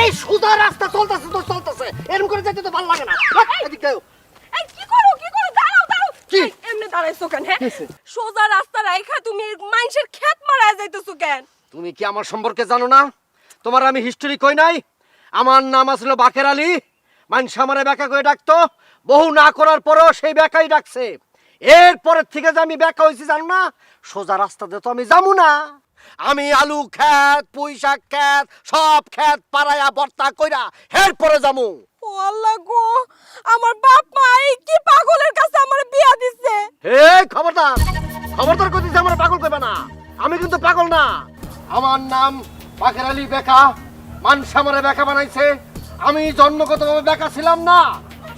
এই সোজা রাস্তা চলতেছে তো চলতেছে, এরকম করে যেতে তো ভালো লাগে না। এদিকে আও। এই কি করো দাঁড়াও কি? এমনি দাঁড়াইছো কেন? হ্যাঁ, সোজা রাস্তা রাইখা তুমি মানুষের ক্ষেত মারায় যাইতেছো কেন? তুমি কি আমার সম্পর্কে জানো না? তোমার আমি হিস্টোরি কই নাই? আমার নাম আসলে বাকের আলী। মানুষ আমারে বেকা করে ডাকতো, বহু না করার পরেও সেই বেকাই ডাকছে। এরপরের থেকে যে আমি বেকা হয়েছি জানো না, সোজা রাস্তাতে তো আমি যাবো না। আমি আলু খেত, পুঁই শাক খেত, সব খেত পাড়ায়া বর্তা কইরা এরপরে যাবো। ও আল্লাহ গো, আমার বাপ মা এই কি পাগলের কাছে আমারে বিয়া দিছে। এই খবরদার, খবরদার কইতেছি আমার পাগল কইবা না। আমি কিন্তু পাগল না। আমার নাম বাকের আলী বেকা। মানুষ আমারে বেকা বানাইছে। আমি জন্মগতভাবে বেকা ছিলাম না,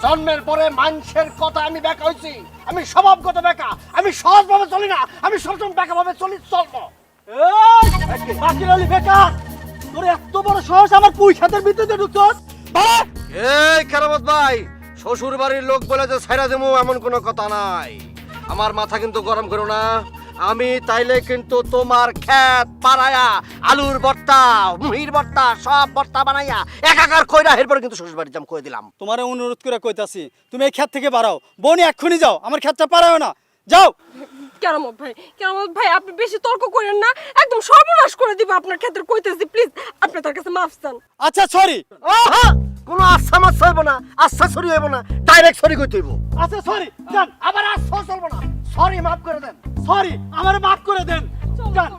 জন্মের পরে মানুষের কথা আমি বেকা হইছি। আমি স্বভাবগত বেকা, আমি সহজভাবে চলি না, আমি সবসময় বেকা ভাবে চলবো। বাকের আলী বেকা, তোর এত বড় সাহস আমার পুঁই খাতের ভিতরে ঢুকছস? এই কেরামত ভাই, শ্বশুর বাড়ির লোক বলে যে ছাইরা দেবো এমন কোনো কথা নাই। আমার মাথা কিন্তু গরম করো না। আমি তাইলে কিন্তু তোমার ক্ষেত পাড়ায়া আলুর ভর্তা, মুহির ভর্তা, সব ভর্তা বানাইয়া একাকার কইরা এরপর কিন্তু শ্বশুর বাড়ি যাম, কই দিলাম। তোমারে অনুরোধ করে কইতাছি, তুমি এই ক্ষেত থেকে বাড়াও। বনি এক্ষুনি যাও, আমার ক্ষেতটা পারাও না, যাও। কেরামত ভাই আপনি বেশি তর্ক করেন না, একদম সর্বনাশ করে দিব আপনার ক্ষেত্রে কইতেছি। প্লিজ আপনি তার কাছে মাফ চান। আচ্ছা সরি। ওহো, কোনো আচ্ছা মাছ হইব না, আচ্ছা সরি হইব না, ডাইরেক্ট সরি কইতে হইব। আচ্ছা সরি, যান। আবার আচ্ছা চলবো না, সরি মাফ করে দেন। সরি, আমারে মাফ করে দেন, যান। চলো।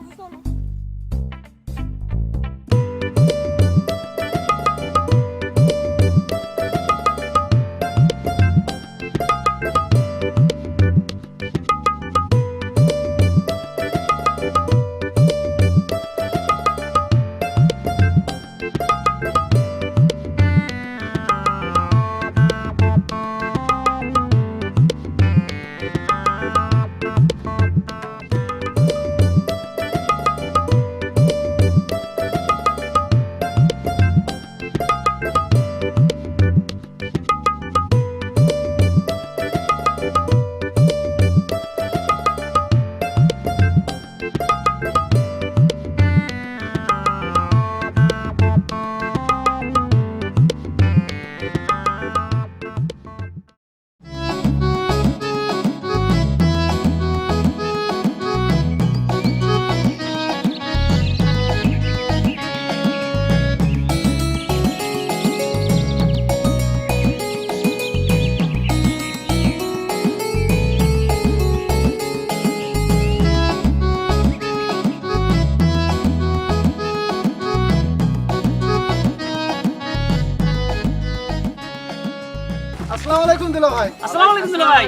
আসসালামু আলাইকুম দুলা ভাই। আসসালামু আলাইকুম দুলা ভাই।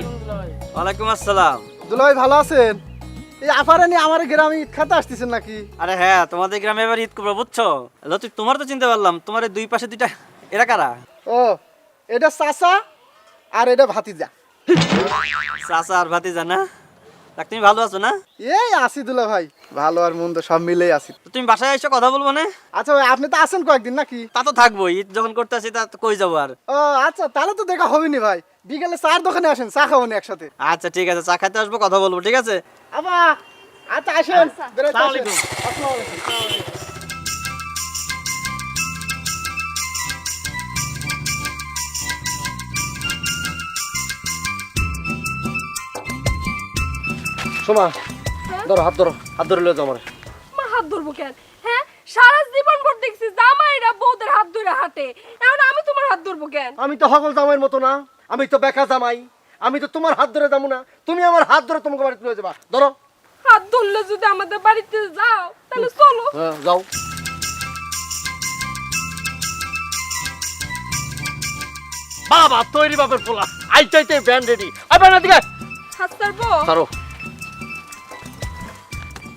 ওয়ালাইকুম আসসালাম। দুলা ভাই ভালো আছেন? এই আফারে নিয়ে আমার গ্রামে ঈদ খাতে আসতেছেন নাকি? আরে হ্যাঁ, তোমাদের গ্রামে এবার ঈদ করবো বুঝছো। লতিফ তোমার তো চিনতে পারলাম, তোমার এই দুই পাশে দুইটা এরা কারা? ও, এটা চাচা আর এটা ভাতিজা। চাচা আর ভাতিজা না? তা তুমি ভালো আছো না? এই আছি দুলা ভাই, ভালো আর মন্দ সব মিলেই আছি। তো তুমি বাসায় এসে কথা বলবো না? আচ্ছা ভাই, আপনি তো আছেন কয়েকদিন নাকি? তা তো থাকবো, ঈদ যখন করতে আসি তা তো কই যাবো আর। ও আচ্ছা, তাহলে তো দেখা হবেনি ভাই। বিকেলে চার দোকানে আসেন, চা খাবো একসাথে। আচ্ছা ঠিক আছে, চা খাইতে আসবো, কথা বলবো, ঠিক আছে? আবা, আচ্ছা আসেন। বেরোতে আসসালামু আসেন। আলাইকুম। আসসালামু আলাইকুম। সোমা, ধরো হাত ধরো, হাত ধরে লয়ে যাও আমার। আমার হাত ধরবো কেন? হ্যাঁ, সারা জীবন ভর দেখছি জামাইরা বউদের হাত ধরে হাঁটে, এখন আমি তোমার হাত ধরবো কেন? আমি তো হগল জামাইয়ের মতো না, আমি তো বেকা জামাই। আমি তো তোমার হাত ধরে যাবো না, তুমি আমার হাত ধরে তোমাকে বাড়িতে লয়ে যাবা। ধরো। হাত ধরলে যদি আমাদের বাড়িতে যাও তাহলে চলো। হ্যাঁ, যাও। বাবা তৈরি বাপের পোলা, আইটাইতে ব্যান্ড রেডি। আই ব্যান্ড দিকে হাত ছাড়বো? ধরো।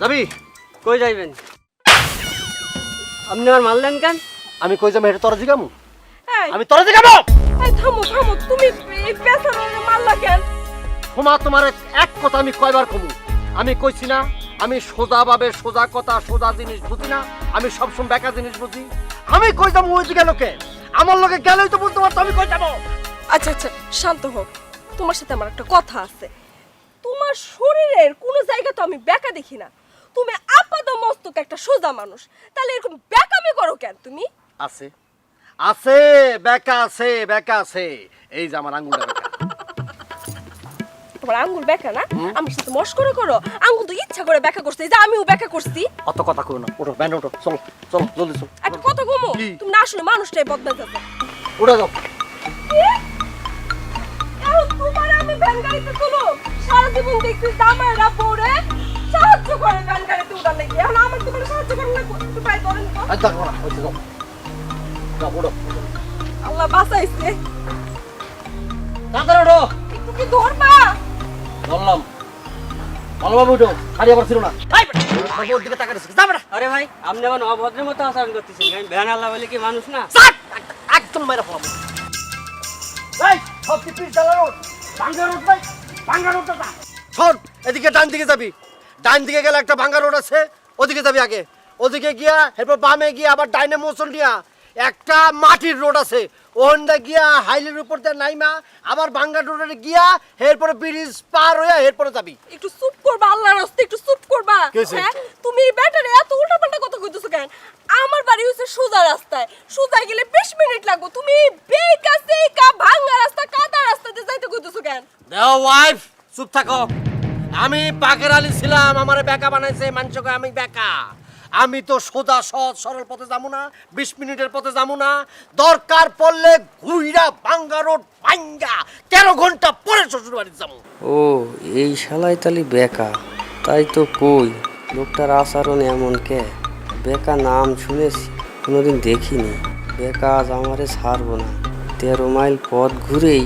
যাবি? কই যাইবেন? আপনি আমার মারলেন কেন? আমি কই যাবো এটা তোরা জিগামু? এই, আমি তোরা জিগামু? এই থামো, তুমি এই পেছনে মারলা কেন? হোমা, তোমার এক কথা আমি কয়বার কমু? আমি কইছি না আমি সোজাভাবে সোজা কথা সোজা জিনিস বুঝি না, আমি সবসময় বেকা জিনিস বুঝি। আমি কই যাবো ওই দিকে লোকে, আমার লোকে গেলেই তো বুঝতে পারতো আমি কই যাবো। আচ্ছা আচ্ছা শান্ত হোক, তোমার সাথে আমার একটা কথা আছে। তোমার শরীরের কোনো জায়গা তো আমি বেকা দেখি না, তুমি আপাত মস্তক একটা সোজা মানুষ, তাহলে এরকম বেকামি করো কেন তুমি? আছে আছে বেকা আছে, বেকা আছে। এই যে আমার আঙ্গুলটা বেকা। তোমার আঙ্গুল বেকা না? আমার সাথে মস্করা করো? আঙ্গুল তো ইচ্ছা করে বেকা করছে, এই যে আমিও বেকা করছি। অত কথা কই না, ওঠো ব্যান ওঠো, চলো চলো জলদি চলো। একটা কথা কমো, কি? তুমি না আসলে মানুষটাই বদলাই যাচ্ছে। উড়ে যাও। এখন তোমার আমি ভ্যান গাড়িতে তুলো, সারা জীবন দেখছি জামাইরা পড়ে সাহায্য করে ভ্যান গাড়িতে উঠার লেগে, এখন আমার তোমার সাহায্য করে না, একটু পাই ধরেন তো। আর দেখো না, ওই যে যাও যাও, ওঠো আল্লাহ বাঁচাইছে, তাড়াতাড়ি ওঠো। একটু কি ধরবা? বললাম ভালোভাবে উঠো, খালি আবার ছিল না। এই বেটা, বাবু ওর দিকে তাকাতে যা বেটা। আরে ভাই আপনি আমার অভদ্রের মতো আচরণ করতেছেন, আমি ভ্যান আল্লাহ বলে কি মানুষ না? চাট! একদম মেরে ফেলাবো। এই সত্যি পিস চালানো ভাঙ্গা রোড ভাই, ভাঙ্গা রোডটা যা। শোন, এদিকে ডান দিকে যাবি, ডান দিকে গেলে একটা ভাঙ্গা রোড আছে, ওদিকে যাবি আগে। ওদিকে গিয়া এরপর বামে গিয়া আবার ডাইনে মোচন দিয়া একটা মাটির রোড আছে, ওখানটা গিয়া হাইলের উপর দিয়ে নাইমা আবার ভাঙ্গা রোডে গিয়া এরপরে ব্রিজ পার হইয়া এরপরে যাবি। একটু চুপ করবা, আল্লাহর রাস্তে একটু চুপ করবা। কি হইছে? হ্যাঁ, তুমি ব্যাটারে এত উল্টাপাল্টা কথা কইতেছো কেন? আমার বাড়ি হচ্ছে সোজা রাস্তায়, সোজা গেলে 20 মিনিট লাগবে, তুমি বেকা সেকা ভাঙা রাস্তা কাদা রাস্তাতে যাইতে কইতেছো কেন? দেও ওয়াইফ, চুপ থাকো। আমি বাকের আলী ছিলাম, আমারে বেকা বানাইছে মানুষকে, আমি বেকা। আমি তো সোজা সহজ সরল পথে যাবো না, 20 মিনিটের পথে যাবো না, দরকার পড়লে ঘুইরা ভাঙ্গা রোড ভাঙ্গা 13 ঘন্টা পরে শ্বশুর বাড়ি যাবো। ও এই শালাই তালি বেকা, তাই তো কই লোকটার আচরণ এমন কে? বেকা নাম শুনেছি, কোনোদিন দেখিনি। বেকা আজ আমারে ছাড়বো না, 13 মাইল পথ ঘুরেই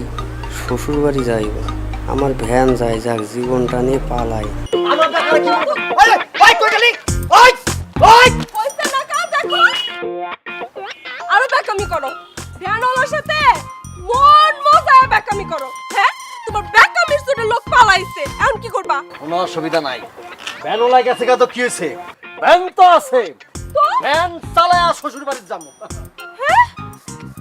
শ্বশুর বাড়ি যাইব। আমার ভ্যান যায়, যাক জীবনটা নিয়ে পালাই। আমার বেকা কি করবো? ওই ওই কই গেলি? ওই ওই কইতে না কা দেখো, আরো বেকামি করো, ভ্যানওয়ালার সাথে মন মজায় বেকামি করো। হ্যাঁ, তোমার বেকামির জন্য লোক পালাইছে, এখন কি করবা? কোনো অসুবিধা নাই, ভ্যান ওলাই গেছে গা তো কি হয়েছে, ভ্যান তো আছে, ভ্যান চালায়া শ্বশুর বাড়ি যাবো। হ্যাঁ,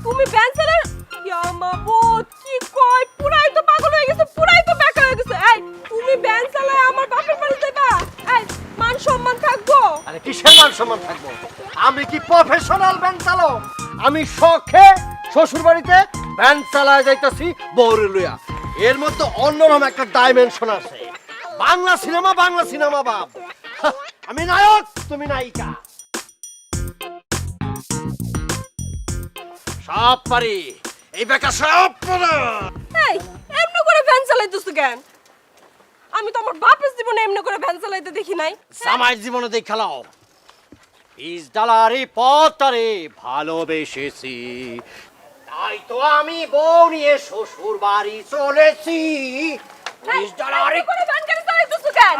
তুমি ভ্যান চালার ইয়ামাবত কি কয়, পুরাই তো পাগল হয়ে গেছে, পুরাই তো বেকা হয়ে গেছে। এই তুমি ভ্যান চালায় আমার বাপের বাড়ি যাইবা? এই মান সম্মান থাকবো? আরে কিসের মান সম্মান থাকবো? আমি কি প্রফেশনাল ভ্যান চালক? আমি শখে শ্বশুর বাড়িতে ভ্যান চালায় যাইতাছি বউরে লইয়া। এর মধ্যে অন্যরকম একটা ডাইমেনশন আছে। বাংলা সিনেমা বাপ। হা, আমি নায়ক, তুমি নায়িকা। সব পারি, এই বেকা সব পারে। এই এমনি করে ভ্যান চালাইতেছো কেন? আমি তো আমার বাপের জীবনে এমনি করে ভ্যান চালাইতে দেখি নাই। জামাই জীবনে দেখ খেলাও, বিষ ডালারে পথরে ভালোবেসেছি, তাই তো আমি বউ নিয়ে শ্বশুর বাড়ি চলেছি। বিষ ডালারে এমনি করে ভ্যান গাড়ি চালাইতেছো কেন?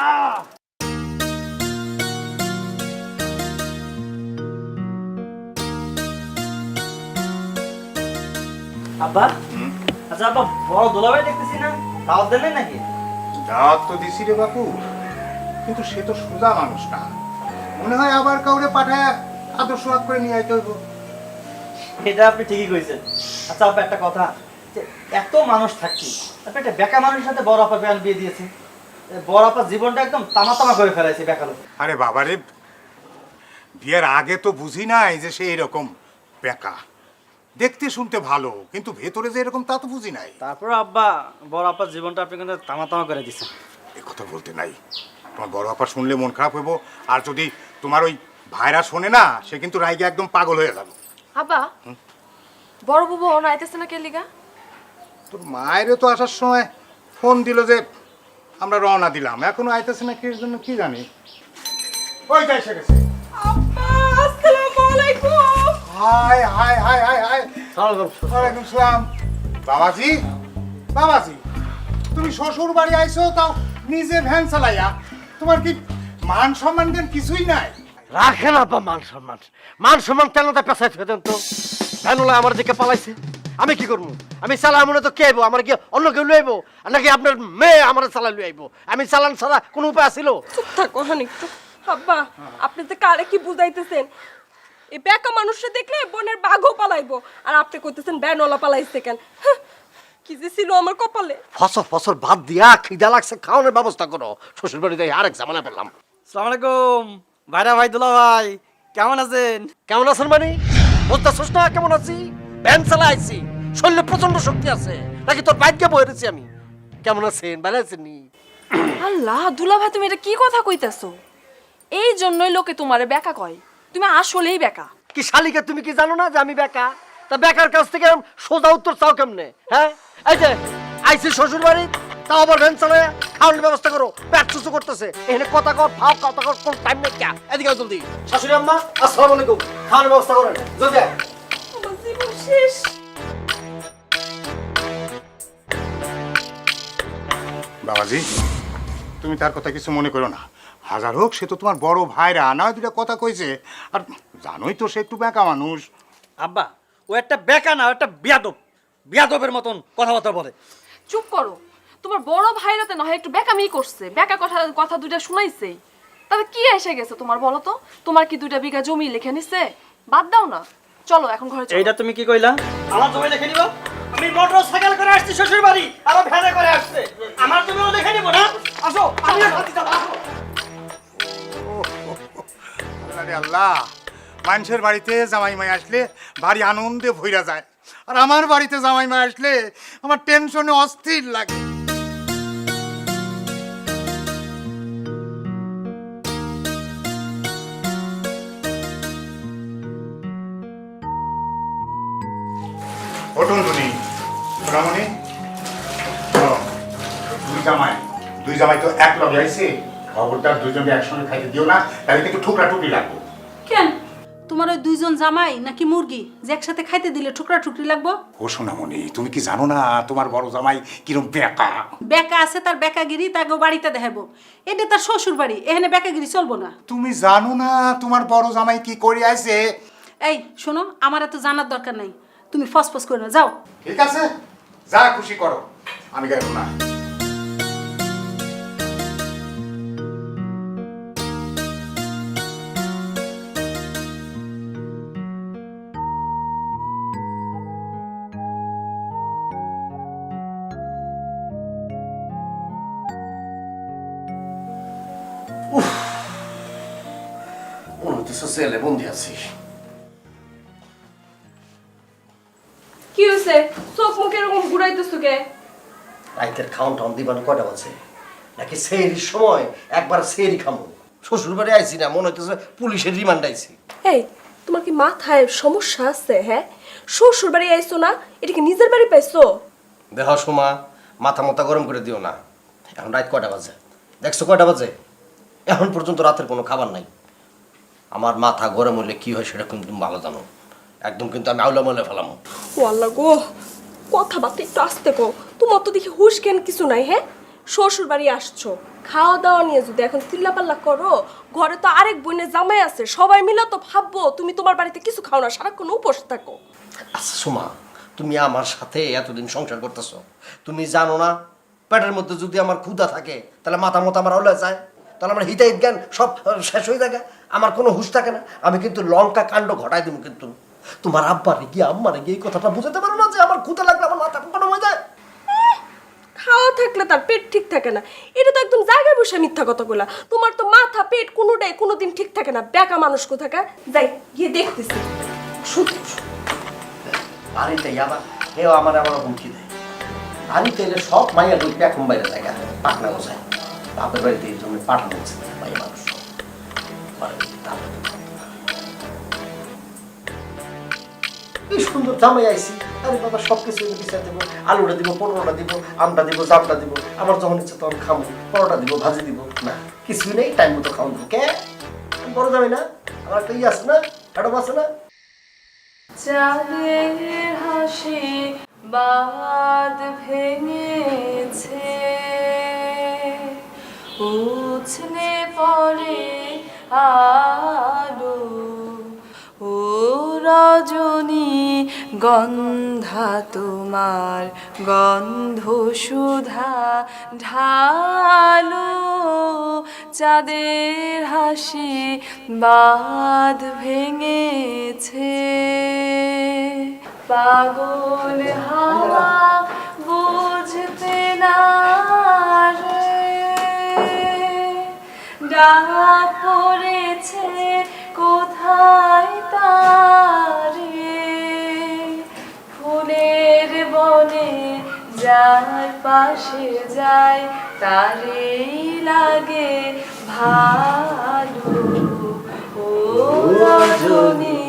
আব্বা, আচ্ছা আব্বা, বড় দোলাভাই দেখতেছি না, দাওয়াত দিলেন নাকি? দাওয়াত তো দিছি রে বাপু, কিন্তু সে তো সোজা মানুষ না, মনে হয় আবার কাউরে পাঠায় আদর্শ করে নিয়ে আইতে হইব। এটা আপনি ঠিকই কইছেন। আচ্ছা আব্বা, একটা কথা, যে এত মানুষ থাকি আপনি একটা বেকা মানুষের সাথে বড় আপা বিয়ে দিয়েছে, বড় আপার জীবনটা একদম তামা করে ফেলাইছে বেকা লোক। আরে বাবারে, বিয়ের আগে তো বুঝি নাই যে সে এরকম বেকা। দেখতে শুনতে ভালো, কিন্তু ভেতরে যে এরকম তা তো বুঝি নাই। তারপর আব্বা, বড় আপার জীবনটা আপনি কিন্তু তামা করে দিচ্ছেন। এ কথা বলতে নাই, তোমার বড় আপা শুনলে মন খারাপ হইব, আর যদি তোমার ওই ভাইরা শোনে না, সে কিন্তু রাইগে একদম পাগল হয়ে যাবে। আব্বা, বড় বাবু ওনা আইতেছে না কে লিগা? তোর মায়েরও তো আসার সময় ফোন দিল যে আমরা রওনা দিলাম, এখনো আইতেছে না কি জন্য কি জানি। ওই যাই সে গেছে। আব্বা আসসালামু আলাইকুম। High high high high high, ওয়ালাইকুম সালাম। বাবাজি, বাবাজি, তুমি শ্বশুর বাড়ি আইছো, তাও নিজে ভ্যান চালাইয়া, তোমার কি মান সম্মান দেন কিছুই নাই? রাখেন আপা মান সম্মান, মান সম্মান কেন তা পেছাই থেকে দেন তো। ভ্যান ওলাই আমার দিকে পালাইছে, আমি কি করবো? আমি চালাম মনে তো কে আইবো? আমার কি অন্য কেউ লইব? নাকি আপনার মেয়ে আমার চালা লই আইবো? আমি চালান ছাড়া কোনো উপায় আছিল? চুপ থাকো একটু। আব্বা, আপনি যে কারে কি বুঝাইতেছেন? এই বেকা মানুষটা দেখলে বনের বাঘও পালাইবো, আর আপনি কইতেছেন ব্যানওয়ালা পালাইছে কেন? হাহ, কি যে ছিল আমার কপালে। ফসল ফসল বাদ দিয়া খিদা লাগছে, খাওয়ানোর ব্যবস্থা করো। শ্বশুর বাড়িতে আরেক ঝামেলা পেলাম। আসসালামু আলাইকুম ভাইরা, ভাই দুলা ভাই, কেমন আছেন? কেমন আছেন মানে? বুঝতেছিস না কেমন আছি? ভ্যান চালাইছি, শরীরে প্রচন্ড শক্তি আছে, নাকি তোর বাইককে বয়ে রেছি আমি? কেমন আছেন? ভালো আছেন নি? আল্লাহ দুলা ভাই, তুমি এটা কি কথা কইতাছো? এই জন্যই লোকে তোমারে বেকা কয়। তুমি আসলেই বেকা। কি শালিকা, তুমি কি জানো না যে আমি বেকা? তা বেকার কাছ থেকে সোজা উত্তর চাও কেমনে? হ্যাঁ, এই যে আইসি শ্বশুর বাড়ি, তাও আবার ভ্যান চালায়, খাওয়ানোর ব্যবস্থা করো। পেট চুচু করতেছে, এখানে কথা কর, ফাও কথা কর, কোন টাইম নেই। কে এদিকে আও জলদি। শাশুড়ি আম্মা, আসসালামু আলাইকুম। খাওয়ানোর ব্যবস্থা করেন জলদি আয়। আমার জীবন শেষ। বাবাজি, তুমি তার কথা কিছু মনে করো না। হাজার হোক, সে তো তোমার বড় ভাইরা, না দুটা কথা কইছে। আর জানোই তো সে একটু বেঁকা মানুষ। আব্বা, ও একটা বেকা না, ও একটা বিয়াদব। বিয়াদবের মতন কথাবার্তা বলে। চুপ করো। তোমার বড় ভাইরাতে নয় একটু বেকামি করছে, বেকা কথা কথা দুইটা শুনাইছে। তাতে কি এসে গেছে তোমার বলো তো? তোমার কি 2 বিঘা জমি লিখে নিছে? বাদ দাও না, চলো এখন ঘরে চলো। এইটা তুমি কি কইলা? আমার জমি লিখে নিব? আমি মোটর সাইকেল করে আসছি শ্বশুর বাড়ি, আর ভ্যানে করে আসছে। আমার জমিও লিখে নিব না? আসো, আমি সাথে যাব। আরে আল্লাহ, মানুষের বাড়িতে জামাই মাই আসলে ভারী আনন্দে ভইরা যায়, আর আমার বাড়িতে জামাই মাই আসলে আমার টেনশনে অস্থির লাগে। ওঠুন তুমি রামনি, দুই জামাই তো এক লগে আইছে। খবরদার দুইজনকে একসঙ্গে খাইতে দিও না, তাহলে কিন্তু ঠুকরা টুকরি লাগবে। কেন তোমার ওই 2জন জামাই নাকি মুরগি যে একসাথে খাইতে দিলে ঠুকরা ঠুকরি লাগবো? ও সোনামণি, তুমি কি জানো না তোমার বড় জামাই কিরম বেকা? বেকা আছে, তার বেকাগিরি তাকে বাড়িতে দেখাবো। এটা তার শ্বশুর বাড়ি, এখানে বেকাগিরি চলবো না। তুমি জানো না তোমার বড় জামাই কি করে আইছে? এই শোনো, আমার এত জানার দরকার নাই, তুমি ফসফস করে না, যাও। ঠিক আছে, যা খুশি করো, আমি গাইব না। মনে হচ্ছে জেলে বন্দি আছি। কি হইছে? চোখ মুখ এরকম ঘুরাইতেছো কে? রাইতের খাওন টাউন দিবান কয়টা বাজে? নাকি সেহরির সময় একবার সেহরি খামো? শ্বশুর বাড়ি আইছি না, মনে হইতেছে পুলিশের রিমান্ড আইছি। এই, তোমার কি মাথায় সমস্যা আছে? হ্যাঁ, শ্বশুর বাড়ি আইছো না, এটা কি নিজের বাড়ি পাইছো? দেহ সোমা, মাথা মাথা গরম করে দিও না। এখন রাত কয়টা বাজে? দেখছো কয়টা বাজে? এখন পর্যন্ত রাতের কোনো খাবার নাই। আমার মাথা গরম হলে কি হয় সেটা কিন্তু তুমি ভালো জানো। একদম কিন্তু আমি আউলা মলে ফেলাম। ও আল্লাহ গো, কথাবার্তা একটু আস্তে কও। তোমার তো দেখি হুশ জ্ঞান কিছু নাই। হ্যাঁ, শ্বশুর বাড়ি আসছো, খাওয়া দাওয়া নিয়ে যদি এখন চিল্লাপাল্লা করো, ঘরে তো আরেক বোনের জামাই আছে, সবাই মিলে তো ভাববো তুমি তোমার বাড়িতে কিছু খাও না, সারাক্ষণ উপোস থাকো। আচ্ছা সোমা, তুমি আমার সাথে এতদিন সংসার করতেছো, তুমি জানো না পেটের মধ্যে যদি আমার ক্ষুধা থাকে তাহলে মাথা মতো আমার হলে যায়, তাহলে আমার হিতাহিত জ্ঞান সব শেষ হয়ে থাকে, আমার কোনো হুঁশ থাকে না। আমি কিন্তু লঙ্কা কাণ্ড ঘটাই দেবো। কিন্তু তোমার আব্বারে গিয়ে আম্মারে গিয়ে এই কথাটা বুঝাতে পারো না যে আমার ক্ষুধা লাগলে আমার মাথা গরম হয়ে যায়? খাওয়া থাকলে তার পেট ঠিক থাকে না, এটা তো একদম জায়গায় বসে মিথ্যা কথা বলা। তোমার তো মাথা পেট কোনোটাই কোনোদিন ঠিক থাকে না, বেকা মানুষ কোথাকার। যাই গিয়ে দেখতেছি। শুধু বাড়িতে আবার হেও আমার আবার হুমকি দেয়। বাড়িতে এলে সব মাইয়া দুই এখন বাইরে জায়গা পাটনা বসায়। বাপের বাড়িতে এই জন্য পাঠানো হচ্ছে মাইয়া মানুষ। কি সুন্দর জামাই আইছি, আরে বাবা সব কিছু বিচার দেবো, আলুটা দিব, পনেরোটা দিব, আমটা দিব, জামটা দিব, আমার যখন ইচ্ছে তখন খাবো, পরোটা দিব, ভাজি দিব, না কিছুই নেই, টাইম মতো খাওয়ান দিব। কে বড় যাবে না? আমার একটা ইয়ে আছে না, ম্যাডাম আছে না? চাঁদের হাসি বাদ ভেঙেছে, উছলে পড়ে আলো, ও রজনী গন্ধা গন্ধা তোমার গন্ধ সুধা ঢালো চাঁদের হাসি বাঁধ ভেঙেছে পাগল হাওয়া বুঝতে না রে ডাক পড়েছে কোথায় তারে ফুলের বনে যার পাশে যায় তারেই লাগে ভালো ও রজনী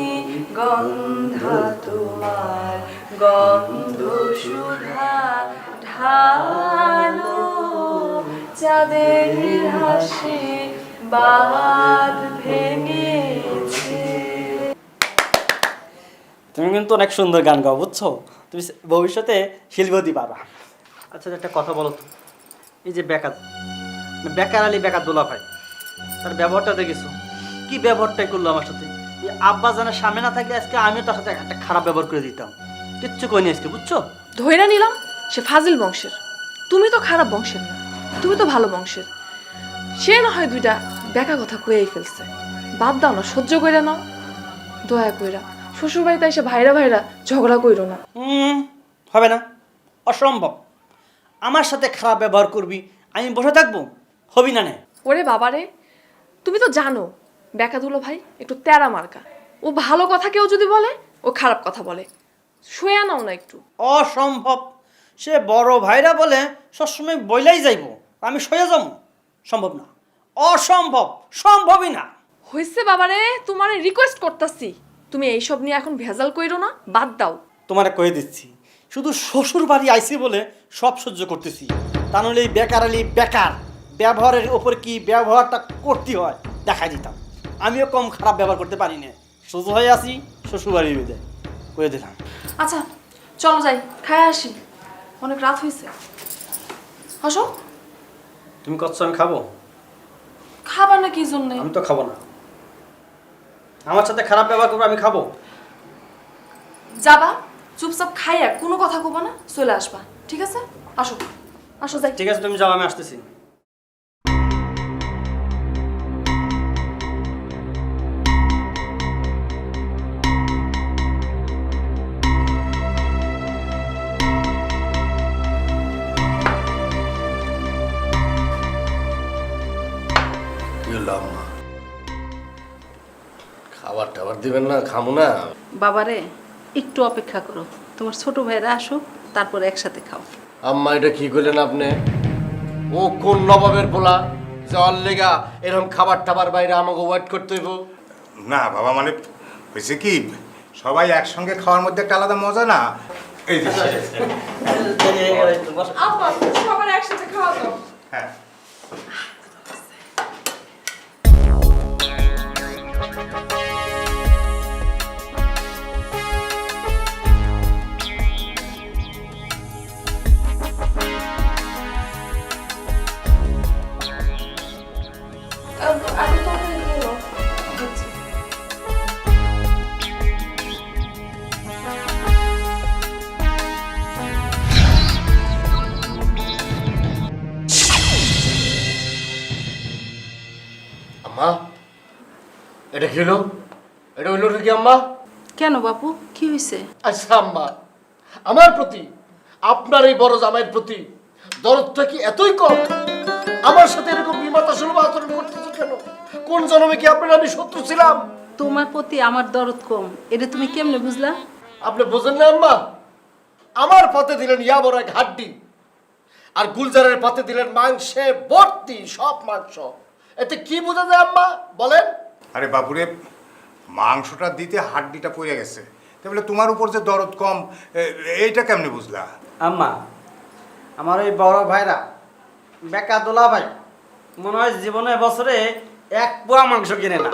গন্ধা তোমার গন্ধ সুধা ঢালো চাঁদের হাসি বাঁধ ভেঙেছে। তুমি কিন্তু অনেক সুন্দর গান গাও, বুঝছো? তুমি ভবিষ্যতে শিল্পী পাবা। আচ্ছা একটা কথা বলো তো, এই যে বেকার আলী বেকার দোলা ভাই, তার ব্যবহারটা দেখেছো? কি ব্যবহারটাই করলো আমার সাথে। এই আব্বা জানার সামনে না থাকলে আজকে আমিও তার সাথে একটা খারাপ ব্যবহার করে দিতাম। কিচ্ছু কইনি আজকে, বুঝছো? ধইরা নিলাম সে ফাজিল বংশের, তুমি তো খারাপ বংশের না, তুমি তো ভালো বংশের। সে না হয় দুইটা বেকা কথা কয়েই ফেলছে, বাদ দাও না, সহ্য কইরা নাও। দয়া কইরা শ্বশুর বাড়িতে এসে ভাইরা ভাইরা ঝগড়া কইরো না। হবে না, অসম্ভব। আমার সাথে খারাপ ব্যবহার করবি, আমি বসে থাকবো? হবি না। ওরে বাবারে, তুমি তো জানো বেকা দুলো ভাই একটু তেরা মার্কা। ও ভালো কথা কেউ যদি বলে ও খারাপ কথা বলে। শুয়ে নাও না একটু। অসম্ভব। সে বড় ভাইরা বলে সবসময় বইলাই যাইব, আমি সয়ে যাবো? সম্ভব না, অসম্ভব, সম্ভবই না। হইছে বাবারে, তোমারে রিকোয়েস্ট করতাছি, তুমি এইসব নিয়ে এখন ভেজাল কইরো না, বাদ দাও। তোমারে কয়ে দিচ্ছি, শুধু শ্বশুর বাড়ি আইসি বলে সব সহ্য করতেছি, তা নাহলে এই বেকার আলী বেকার ব্যবহারের ওপর কি ব্যবহারটা করতে হয় দেখা দিতাম। আমিও কম খারাপ ব্যবহার করতে পারি না, সোজা হয়ে আসি শ্বশুর বাড়ির বেঁধে কয়ে দিলাম। আচ্ছা চলো যাই, খায় আসি, অনেক রাত হয়েছে। আসো। তুমি কচ্ছ আমি খাবো? খাবার না কি জন্য? আমি তো খাবো না। আমার সাথে খারাপ ব্যবহার করবো, আমি খাবো? যাবা চুপচাপ খাইয়া কোনো কথা কবা না, চলে আসবা, ঠিক আছে? আসো আসো যাই। ঠিক আছে, তুমি যাও, আমি আসতেছি। খাবার টাবার দিবেন না? খামো না। বাবারে একটু অপেক্ষা করো, তোমার ছোট ভাইরা আসুক, তারপরে একসাথে খাও। আম্মা এটা কি করলেন আপনি? ও কোন নবাবের পোলা যাওয়ার লেগা এরকম খাবার টাবার বাইরে আমাকে ওয়েট করতে হইব? না বাবা, মানে হয়েছে কি, সবাই একসঙ্গে খাওয়ার মধ্যে একটা আলাদা মজা না। এই যে আপা সবার একসাথে খাওয়া দাও। হ্যাঁ, আমি তোমাকে নিয়ে নাও। আম্মা এটা কি হলো? এটা হইলো কি আম্মা? কেন বাপু, কি হয়েছে? আচ্ছা আম্মা, আমার প্রতি আপনার এই বড় জামাইয়ের প্রতি দরদটা কি এতই কম? আমার সাথে এরকম বিমাতা সুলভ আচরণ করতেছেন কেন? কোন জন্মে কি আপনার আমি শত্রু ছিলাম? তোমার প্রতি আমার দরদ কম, এটা তুমি কেমনে বুঝলা? আপনি বোঝেন না আম্মা? আমার পাতে দিলেন ইয়া বড় এক হাড্ডি, আর গুলজারের পাতে দিলেন মাংসে ভর্তি সব মাংস। এতে কি বোঝা যায় আম্মা বলেন? আরে বাবুরে, মাংসটা দিতে হাড্ডিটা পড়ে গেছে, তাহলে তোমার উপর যে দরদ কম, এইটা কেমনে বুঝলা? আম্মা, আমার ওই বড় ভাইরা বেকা দোলা ভাই মনে হয় জীবনে বছরে এক পোয়া মাংস কিনে না।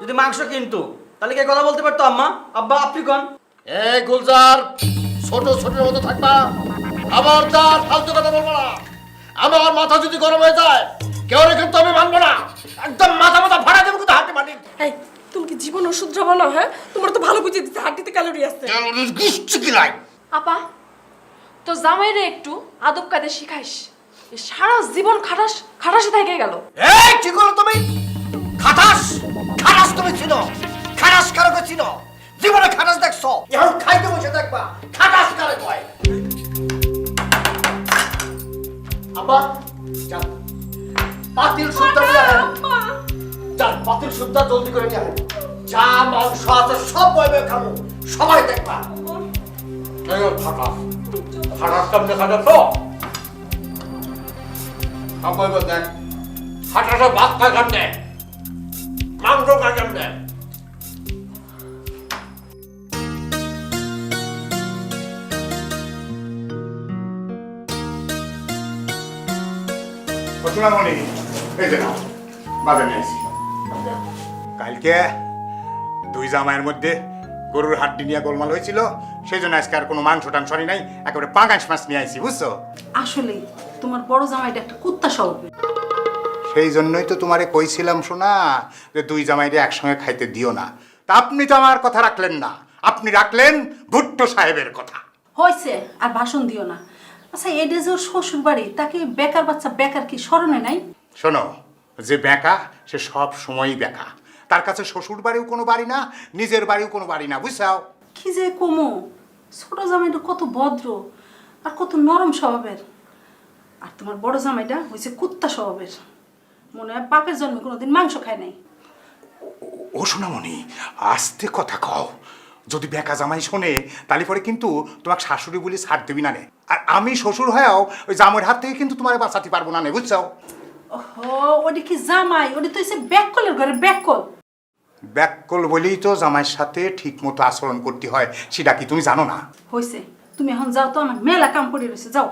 যদি মাংস কিনতো তাহলে কে কথা বলতে পারতো? আম্মা, আব্বা, আপনি কোন? এ গুলজার, ছোট ছোটের মতো থাকবা, খবরদার ফালতু কথা বলবো না। আমার মাথা যদি গরম হয়ে যায় কেউ কিন্তু আমি মানবো না, একদম মাথা ফাড়া দেবো কিন্তু হাঁটি মাটি। এই তুমি কি জীবন ওষুধ যাবো না? হ্যাঁ, তোমার তো ভালো বুঝিয়ে দিচ্ছে হাড্ডিতে ক্যালোরি আছে। ক্যালোরির গুষ্টি কি লাই? আপা তো জামাইরে একটু আদব কায়দা শিখাইস। এ সারা জীবন খাটাস খাটাসে থেকে গেল। এই কি করো তুমি? খাটাস খাটাস তুমি চিনো? খাটাস কারকে চিনো? জীবনে খাটাস দেখছো? এখন খাইতে বসে দেখবা খাটাস কারে কয়। আপা যান পাতিল সুদ্ধা নিয়ে আসেন। যান পাতিল সুদ্ধা জলদি করে নিয়ে আসেন। যা মাংস আছে সব বইবে খাবো, সবাই দেখবা। এই খাটাস খাটাস কেমনে খাটাস? সব বইবে দেখ খাটাসে ভাত খায় কেমনে, মাংস খায় কেমনে। সোনামণি এই যে নাও বাজার নিয়ে আসি। কালকে দুই জামাইয়ের মধ্যে গরুর হাড্ডি নিয়ে গোলমাল হয়েছিল, সেই জন্য আজকে আর কোনো মাংস টাংস আনি নাই, একেবারে পাঙ্গাস মাছ নিয়ে আইছি বুঝছো। আসলে তোমার বড় জামাইটা একটা কুত্তা স্বভাবের। সেই জন্যই তো তোমারে কইছিলাম শোনা যে দুই জামাইরে একসঙ্গে খাইতে দিও না। তা আপনি তো আমার কথা রাখলেন না, আপনি রাখলেন ভুট্টো সাহেবের কথা। হয়েছে আর ভাষণ দিও না। আচ্ছা এটা যে ওর শ্বশুর বাড়ি, তাকে বেকার বাচ্চা বেকার কি স্মরণে নাই? শোনো, যে বেকা সে সব সময়ই বেকা, তার কাছে শ্বশুর বাড়িও কোনো বাড়ি না, নিজের বাড়িও কোনো বাড়ি না, বুঝছাও। কি যে কমো, ছোট জামাইটা কত ভদ্র আর কত নরম স্বভাবের, আর তোমার বড় জামাইটা হয়েছে কুত্তা স্বভাবের। মনে হয় বাপের জন্মে কোনোদিন মাংস খায় নাই। ও সোনামণি আস্তে কথা কও, যদি বেকা জামাই শোনে তাহলে পরে কিন্তু তোমাকে শাশুড়ি বলে ছাড় দেবি না নে। আর আমি শ্বশুর হয়েও ওই জামাইয়ের হাত থেকে কিন্তু তোমার বাঁচাতে পারবো না নে, বুঝছাও। ওহো, ওটা কি জামাই, ওটা তো হচ্ছে ব্যাককলের ঘরে ব্যাককল। ব্যাককল বলেই তো জামাইয়ের সাথে ঠিক মতো আচরণ করতে হয়, সেটা কি তুমি জানো না? হয়েছে, তুমি এখন যাও তো, আমার মেলা কাম পড়ে রয়েছে, যাও।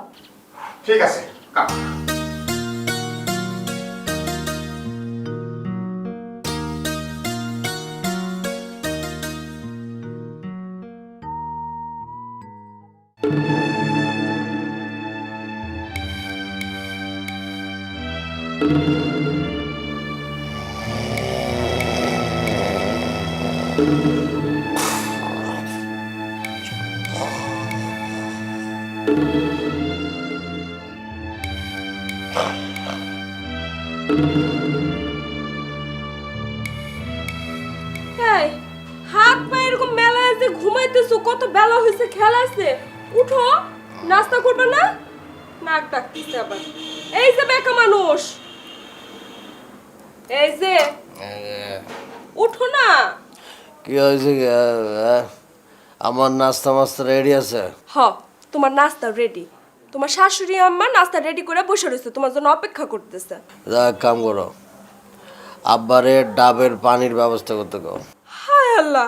ঠিক আছে কাম। এই হাত পা এরকম মেলা আছে, ঘুমাইতেছো, কত বেলা হয়েছে, খেলা আছে, উঠো, নাস্তা করবে না? নাক ডাকতেছে আবার। এই যে বেকা মানুষ, এই যে উঠো না। কি হয়েছে? আমার নাস্তা মাস্তা রেডি আছে। হ, তোমার নাস্তা রেডি। তোমার শাশুড়ি আম্মা নাস্তা রেডি করে বসে রয়েছে, তোমার জন্য অপেক্ষা করতেছে। যা এক কাম করো, আব্বারে ডাবের পানির ব্যবস্থা করতে কও। হায় আল্লাহ,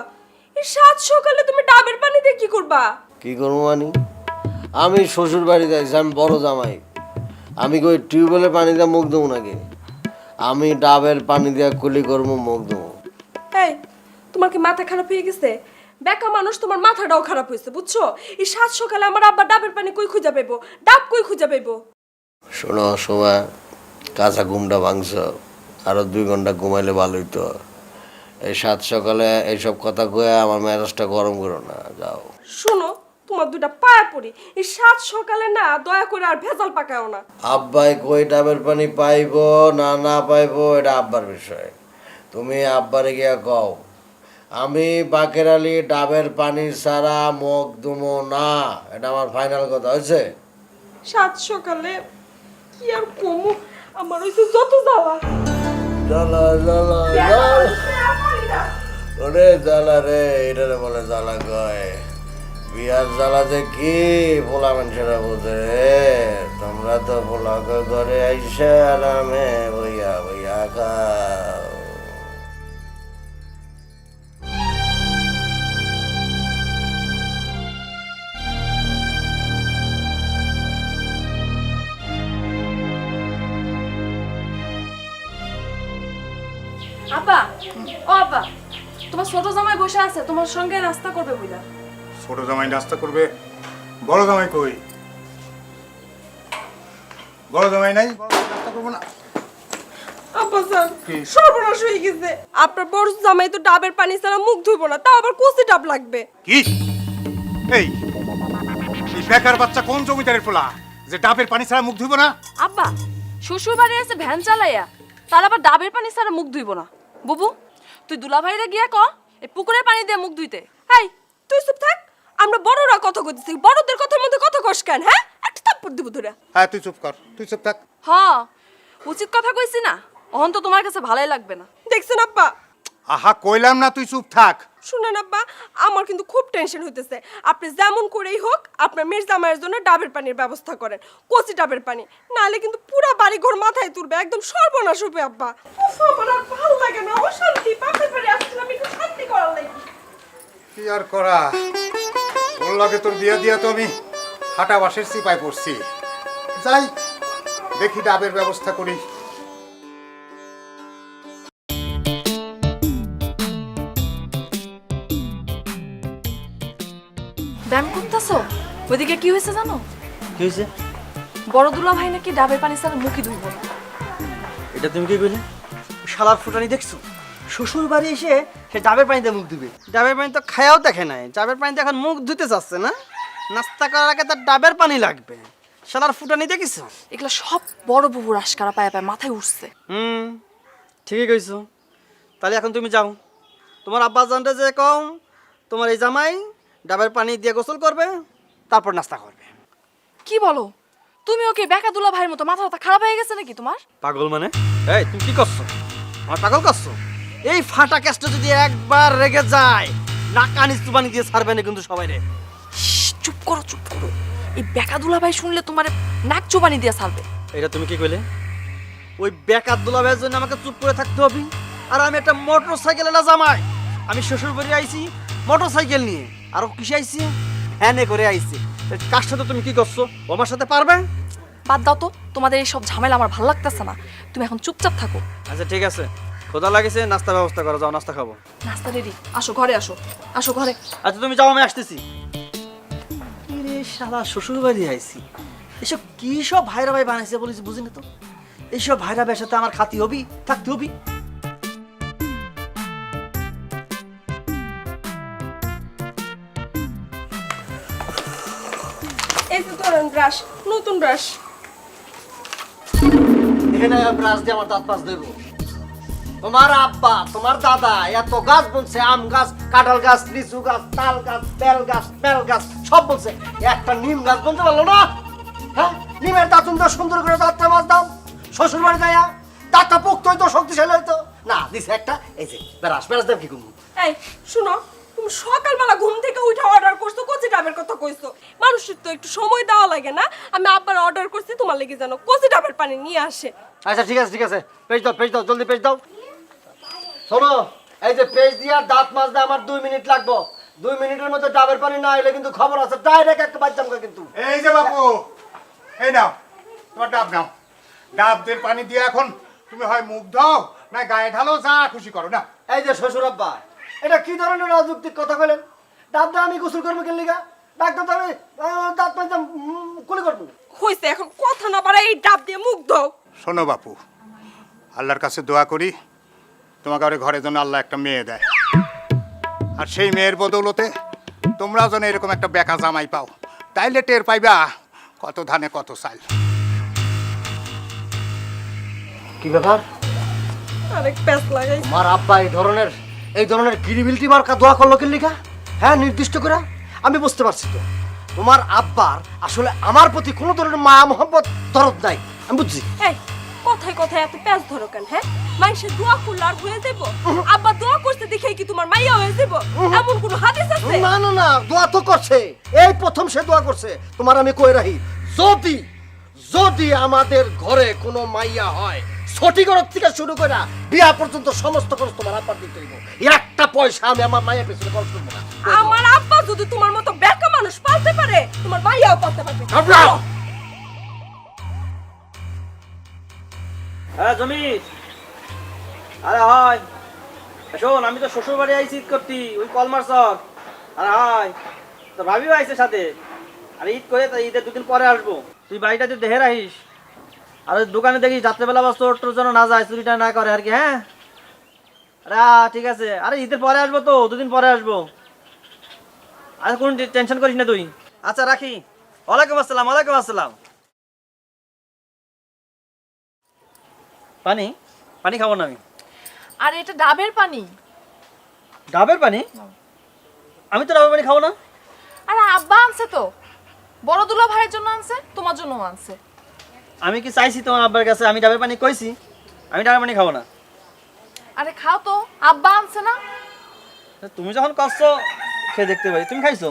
এই সাত সকালে তুমি ডাবের পানি দিয়ে কি করবা? কি করবো মানে? আমি শ্বশুর বাড়িতে আছি, আমি বড় জামাই, আমি কই টিউবওয়েলের পানি দিয়ে মুখ দেবো নাকি? আমি ডাবের পানি দিয়ে কুলি করবো, মুখ দেবো। এই, তোমার কি মাথা খারাপ হয়ে গেছে? বেকা মানুষ, তোমার মাথাটাও খারাপ হয়েছে, বুঝছো? এই সাত সকালে আমার আব্বা ডাবের পানি কই খুঁজে পাইবো? ডাব কই খুঁজে পাইবো? শোনো সময় কাঁচা ঘুমটা ভাঙছ, আরো 2 ঘন্টা ঘুমাইলে ভালো হইতো। এই সাত সকালে এইসব কথা কয়ে আমার মেজাজটা গরম করো না, যাও। শোনো, তোমার দুইটা পায়ে পড়ি, এই সাত সকালে না দয়া করে আর ভেজাল পাকাও না। আব্বাই কই ডাবের পানি পাইবো না না পাইবো এটা আব্বার বিষয়, তুমি আব্বারে গিয়া কও আমি বাকের আলী ডাবের পানি ছাড়া মুখ দুমো না, এটা আমার ফাইনাল কথা হয়েছে। সাত সকালে কি আর কমু, আমার হইছে যত জ্বালা। জ্বালা জ্বালা জ্বালা, ওরে জ্বালা রে, এটারে বলে জ্বালা কয়। বিয়ার জ্বালাতে কি পোলা মানুষেরা বোঝে রে? তোমরা তো পোলা ঘরে আইসা আরামে বইয়া বইয়া খাও। আপা, ও আপা, তোমার ছোট জামাই বসে আছে, তোমার সঙ্গে নাস্তা করবে বুঝলা। ছোট জামাই নাস্তা করবে, বড় জামাই কই? বড় জামাই নাই, বড় জামাই নাস্তা করবো না। আব্বা স্যার, সর্বনাশ হয়ে গেছে। আপনার বড় জামাই তো ডাবের পানি ছাড়া মুখ ধুইবো না, তাও আবার কচি ডাব লাগবে। কি? এই বেকার বাচ্চা কোন জমিদারের পোলা যে ডাবের পানি ছাড়া মুখ ধুইব না? আব্বা শ্বশুর বাড়ি এসে ভ্যান চালাইয়া তার আবার ডাবের পানি ছাড়া মুখ ধুইব না। বুবু তুই দুলাভাইরে গিয়া ক এই পুকুরের পানি দিয়ে মুখ ধুইতে। এই তুই চুপ থাক, আমরা বড়রা কথা কইতেছি, বড়দের কথার মধ্যে কথা কস কেন? হ্যাঁ, একটা থাপ্পড় দিব তোরা। হ্যাঁ তুই চুপ কর, তুই চুপ থাক। হ উচিত কথা কইছি না, অহন তো তোমার কাছে ভালোই লাগবে না। দেখছেন আব্বা? আহা কইলাম না তুই চুপ থাক। শুনেন আব্বা, আমার কিন্তু খুব টেনশন হইতেছে। আপনি যেমন করেই হোক আপনার মেয়ের জামাইয়ের জন্য ডাবের পানির ব্যবস্থা করেন, কচি ডাবের পানি, নাহলে কিন্তু পুরা বাড়ি ঘর মাথায় তুলবে, একদম সর্বনাশ হবে আব্বা। উফ, আমার আর ভালো লাগে না, অশান্তি। বাপের বাড়ি আসছিলাম একটু শান্তি করার লাগি। কি আর করা, ওর লাগে তোর বিয়া দিয়া তো আমি হাঁটা বাসের সিপাই পড়ছি। যাই দেখি ডাবের ব্যবস্থা করি। ব্যায়াম করতেছো? ওইদিকে কি হয়েছে জানো? কি হয়েছে? বড় দুলাভাই নাকি ডাবের পানি ছাড়া মুখই ধুইব না। এটা তুমি কি কইলে? শালার ফুটানি দেখছো? শ্বশুর বাড়ি এসে সে ডাবের পানিতে মুখ ধুবে। ডাবের পানি তো খায়াও দেখে নাই, ডাবের পানিতে এখন মুখ ধুতে চাচ্ছে না। নাস্তা করার আগে তার ডাবের পানি লাগবে। শালার ফুটানি দেখিছো? এগুলো সব বড় বুবুর আশকারা পায়ে পায়ে মাথায় উঠছে। ঠিকই কইছো। তাহলে এখন তুমি যাও, তোমার আব্বা জানতে যে কম তোমার এই জামাই ডাবের পানি দিয়ে গোসল করবে, তারপর নাস্তা করবে। কি বলো? তুমি ওকে বেকা দুলা ভাইয়ের মতো মাথা খারাপ হয়ে গেছে নাকি তোমার? পাগল মানে? এই তুমি কি করছো? আমার পাগল করছো? এই ফাটা কেসটা যদি একবার রেগে যায় নাকানি চুবানি দিয়ে ছাড়বে না কিন্তু সবাই রে। চুপ করো চুপ করো, এই বেকা দুলা ভাই শুনলে তোমার নাক চুবানি দিয়ে ছাড়বে। এটা তুমি কি কইলে? ওই বেকার দুলাভাইয়ের জন্য আমাকে চুপ করে থাকতে হবে? আর আমি একটা মোটর সাইকেলে না জামাই, আমি শ্বশুর বাড়ি আইছি মোটর সাইকেল নিয়ে, আর ও কিসে আইছি? ভ্যানে করে আইছি। কার সাথে তুমি কি করছো? ও আমার সাথে পারবে? বাদ দাও তো, তোমাদের এই সব ঝামেলা আমার ভালো লাগতেছে না, তুমি এখন চুপচাপ থাকো। আচ্ছা ঠিক আছে, খোদা লাগেছে, নাস্তা ব্যবস্থা করো, যাও নাস্তা খাবো। নাস্তা রেডি, আসো ঘরে আসো, আসো ঘরে। আচ্ছা তুমি যাও, আমি আসতেছি। রে শালা শ্বশুর বাড়ি আইছি, এসব কি সব ভাইরা ভাই বানাইছে বলিস বুঝি না তো। এইসব ভাইরা ভাইয়ের সাথে আমার খাতি হবি, থাকতে হবি। এই তো ধরেন ব্রাশ, নতুন ব্রাশ। এখানে ব্রাশ দিয়ে আমার দাঁত মাছ দেবো? তোমার আব্বা তোমার দাদা এত গাছ বলছে, আম গাছ, কাঁঠাল গাছ, লিচু গাছ, তাল গাছ, বেল গাছ, বেল গাছ সব বলছে, একটা নিম গাছ বলতে পারলো না? হ্যাঁ, নিমের দাঁতুন তো সুন্দর করে দাঁতটা মাছ দাও। শ্বশুর বাড়ি যাইয়া দাঁতটা পোক্ত হইতো, শক্তিশালী হইতো না। দিছে একটা এই যে ব্রাশ, ব্রাশ দেব কি করবো? এই শুনো, তুমি সকালবেলা ঘুম থেকে উঠে অর্ডার করছো, কচি ডাবের কথা কইছো। মানুষের তো একটু সময় দেওয়া লাগে না? আমি আব্বার অর্ডার করছি তোমার লেগে যেন কচি ডাবের পানি নিয়ে আসে। আচ্ছা ঠিক আছে ঠিক আছে, পেজ দাও পেজ দাও, জলদি পেজ দাও। শোনো, এই যে পেজ দিয়া দাঁত মাজতে আমার 2 মিনিট লাগবে। 2 মিনিটের মধ্যে ডাবের পানি না এলে কিন্তু খবর আছে, ডাইরেক্ট একটা বাচ্চাম কিন্তু। এই যে বাপু, এই নাও তোমার ডাব নাও। ডাব দিয়ে পানি দিয়ে এখন তুমি হয় মুখ দাও না গায়ে ঢালো, যা খুশি করো না। এই যে শ্বশুর আব্বা, এটা কি ধরনের অযৌক্তিক কথা বলেন? ডাবটা আমি গোসল করবো কেন লিগা? ডাক্তার তো আমি দাঁত মাজতে কুলি করবো। হইছে, এখন কথা না বাড়াই এই ডাব দিয়ে মুখ দাও। শোনো বাপু, আল্লাহর কাছে দোয়া করি তোমাকে আর ঘরের জন্য আল্লাহ একটা মেয়ে দেয়, আর সেই মেয়ের বদৌলতে তোমরাও যেন এরকম একটা বেকা জামাই পাও, তাইলে টের পাইবা কত ধানে কত চাল। কি ব্যাপার? আরেক প্যাচ লাগাই। আমার আব্বা এই ধরনের ক্রিমিলিটি মার্কা দোয়া করলো কেন লিগা? হ্যাঁ, নির্দিষ্ট করে আমি বুঝতে পারছি তো। তোমার আব্বার আসলে আমার প্রতি কোনো ধরনের মায়া মোহাম্মত দরদ নাই, আমি বুঝছি। এই কথায় কথায় এত প্যাচ ধরো কেন? হ্যাঁ, মানুষের দোয়া করলে আর হয়ে যাবো? আব্বা দোয়া করতে দেখে কি তোমার মাইয়া হয়ে যাবো? এমন কোনো হাদিস আছে? না না না, দোয়া তো করছে, এই প্রথম সে দোয়া করছে। তোমার আমি কই রাখি, যদি যদি আমাদের ঘরে কোনো মাইয়া হয়, ছটি ঘর থেকে শুরু করে বিয়া পর্যন্ত সমস্ত খরচ তোমার আব্বার দিতে হইব। একটা পয়সা আমি আমার মায়ের পেছনে খরচ করবো না। আমার আব্বা যদি তোমার মতো বেকা মানুষ পালতে পারে, তোমার মাইয়াও পালতে পারবে। ঘাবড়াও। হ্যাঁ জমির, আরে হয় শোন, আমি তো শ্বশুর বাড়ি আইছি ঈদ করতে, ওই কলমারচর। আরে হয় তোর ভাবিও আইছে সাথে, আর ঈদ করে তাই ঈদের 2 দিন পরে আসবো। তুই বাড়িটা তুই দেখে রাখিস, আর ওই দোকানে দেখিস রাত্রেবেলা বাস তোর তোর জন্য না যায়, চুরিটা না করে আর কি। হ্যাঁ আরে ঠিক আছে, আরে ঈদের পরে আসবো তো, 2 দিন পরে আসবো। আর কোনো টেনশন করিস না তুই। আচ্ছা রাখি। ওয়ালাইকুম আসসালাম, ওয়ালাইকুম আসসালাম। পানি পানি খাবো না আমি। আর এটা ডাবের পানি। ডাবের পানি? আমি তো ডাবের পানি খাবো না। আরে আব্বা আনছে তো, বড় দুলা ভাইয়ের জন্য আনছে, তোমার জন্য আনছে। আমি কি চাইছি তোমার আব্বার কাছে আমি ডাবের পানি কইছি? আমি ডাবের পানি খাবো না। আরে খাও তো, আব্বা আনছে না। তুমি যখন করছো খেয়ে দেখতে পারি। তুমি খাইছো?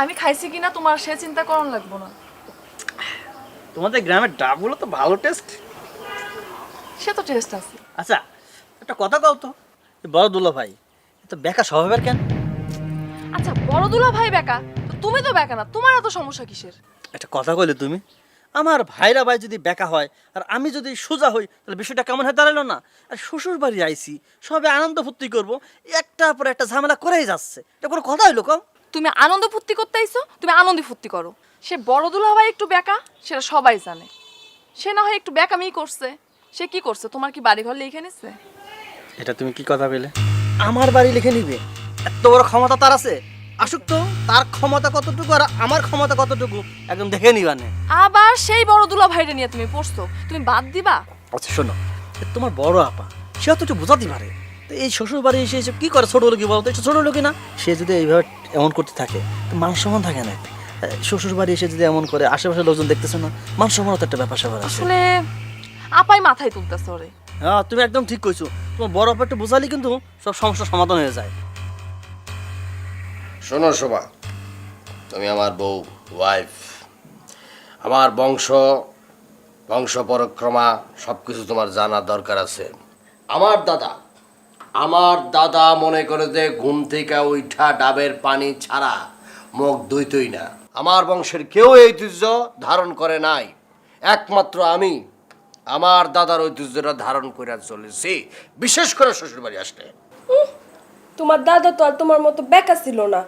আমি খাইছি কিনা তোমার সে চিন্তা করন লাগবো না। তোমাদের গ্রামের ডাবগুলো তো ভালো টেস্ট। সে তো টেস্ট আছে। আচ্ছা একটা কথা কও তো, এই বড় দুলা ভাই তো বেকা স্বভাবের কেন? আচ্ছা বড় দুলা ভাই বেকা, তো তুমি তো বেকা না, তোমার এত সমস্যা কিসের? একটা কথা কইলে তুমি, আমার ভাইরা ভাই যদি বেকা হয় আর আমি যদি সোজা হই তাহলে বিষয়টা কেমন হয়ে দাঁড়ালো না? আর শ্বশুর বাড়ি আইছি, সবে আনন্দ ফুর্তি করবো, একটা পর একটা ঝামেলা করেই যাচ্ছে। এটা কোনো কথা হইলো কম? তুমি আনন্দ ফুর্তি করতে আইছো, তুমি আনন্দ ফুর্তি করো। সে বড় দুলা ভাই একটু বেকা, সেটা সবাই জানে। সে না হয় একটু বেকামি করছে, সে কি করছে? তোমার কি বাড়ি ঘর লিখে নিচ্ছে? এটা তুমি কি কথা বলে? আমার বাড়ি লিখে নিবে? এত বড় ক্ষমতা তার আছে? আসুক তো, তার ক্ষমতা কতটুকু আর আমার ক্ষমতা কতটুকু একদম দেখে নিবানে। আবার সেই বড় দুলা ভাইরে নিয়ে তুমি পড়ছো, তুমি বাদ দিবা? আচ্ছা শোনো, এ তোমার বড় আপা, সে তো একটু বোঝাতে পারে। তো এই শ্বশুর বাড়ি এসে এসে কি করে? ছোট লোকই বলতো, ছোট লোকই না? সে যদি এইভাবে এমন করতে থাকে তো মান সম্মান থাকে না। শ্বশুর বাড়ি এসে যদি এমন করে, আশেপাশের লোকজন দেখতেছে না, মান সম্মানও তো একটা ব্যাপার স্যাপার আছে। আসলে আপাই মাথায় তুলতেছে ওরে। হ্যাঁ তুমি একদম ঠিক কইছো। তোমার বড় আপা একটু বোঝালি কিন্তু সব সমস্যার সমাধান হয়ে যায়। শোনো শোভা, তুমি আমার বউ, ওয়াইফ। আমার বংশ পরক্রমা সব কিছু তোমার জানার দরকার আছে। আমার দাদা মনে করে যে ঘুম থেকে উঠা ডাবের পানি ছাড়া মুখ ধুইতই না। আমার বংশের কেউ এই ঐতিহ্য ধারণ করে নাই, একমাত্র আমি আমার দাদার ঐতিহ্যটা ধারণ করে চলেছি, বিশেষ করে শ্বশুরবাড়ি আসলে। তোমার দাদা তো আর তোমার মতো বেকা ছিল না।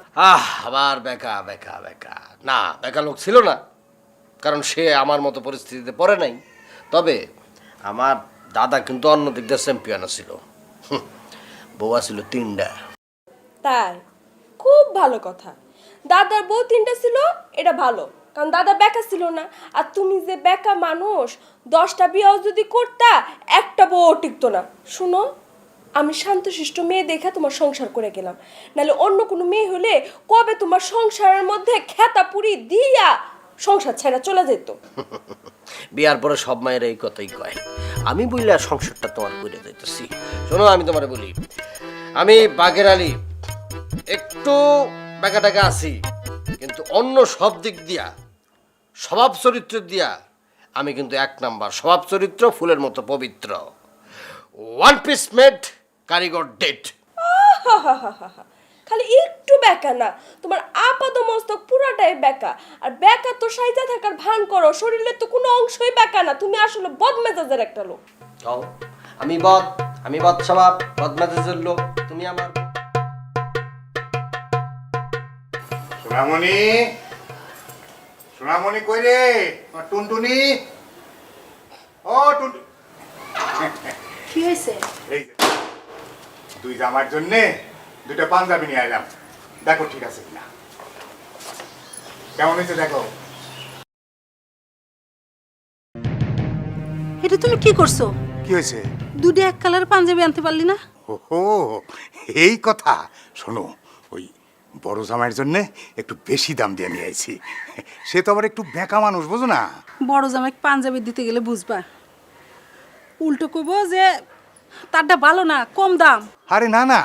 আবার বেকা বেকা বেকা না, বেকা লোক ছিল না, কারণ সে আমার মতো পরিস্থিতিতে পড়ে নাই। তবে আমার দাদা কিন্তু অন্য দিক দিয়ে চ্যাম্পিয়ন ছিল। বউয়া ছিল 3টা। তাই? খুব ভালো কথা। দাদার বউ 3টা ছিল, এটা ভালো, কারণ দাদা বেকা ছিল না। আর তুমি যে বেকা মানুষ, 10টা বিয়েও যদি করতা, একটা বউ টিকতো না। শুনো, আমি শান্তশিষ্ট মেয়ে দেখে তোমার সংসার করে গেলাম, নাহলে অন্য কোনো মেয়ে হলে কবে তোমার সংসারের মধ্যে খেতা পুরি দিয়া সংসার ছেড়ে চলে যেত। বিয়ার পরে সব মায়ের এই কথাই কয়। আমি বললে সংসারটা তোমার করে দিতেছি। শোনো, আমি তোমার বলি, আমি বাঘের আলী একটু বেকা টাকা আছি, কিন্তু অন্য সব দিক দিয়া, স্বভাব চরিত্র দিয়া আমি কিন্তু 1 নাম্বার। স্বভাব চরিত্র ফুলের মতো পবিত্র। 1 পিস মেড, কারিগর ডেট। খালি একটু বেকা না, তোমার আপাত মস্তক পুরাটাই বেকা। আর বেকা তো সাইজা থাকার ভান করো, শরীরের তো কোনো অংশই বেকা না। তুমি আসলে বদমেজাজের একটা লোক। আমি বদ স্বভাব, বদমেজাজের লোক। তুমি আমার সোনামণি, সোনামণি কই রে? আমার টুনটুনি, ও টুনটুনি। কি হয়েছে? এই যে, 2 জামার জন্যে 2টা পাঞ্জাবি নিয়ে এলাম, দেখো ঠিক আছে কিনা। কেমন হয়েছে দেখো। এটা তুমি কি করছো? কি হয়েছে? 2টা এক কালারের পাঞ্জাবি আনতে পারলি না? ওহো, এই কথা। শোনো, ওই বড় জামাইয়ের জন্যে একটু বেশি দাম দিয়ে নিয়ে আইছি। সে তো আবার একটু বেঁকা মানুষ, বুঝো না? বড় জামাই পাঞ্জাবি দিতে গেলে বুঝবা, উল্টো কইব যে তারটা ভালো না, কম দাম। আরে না না,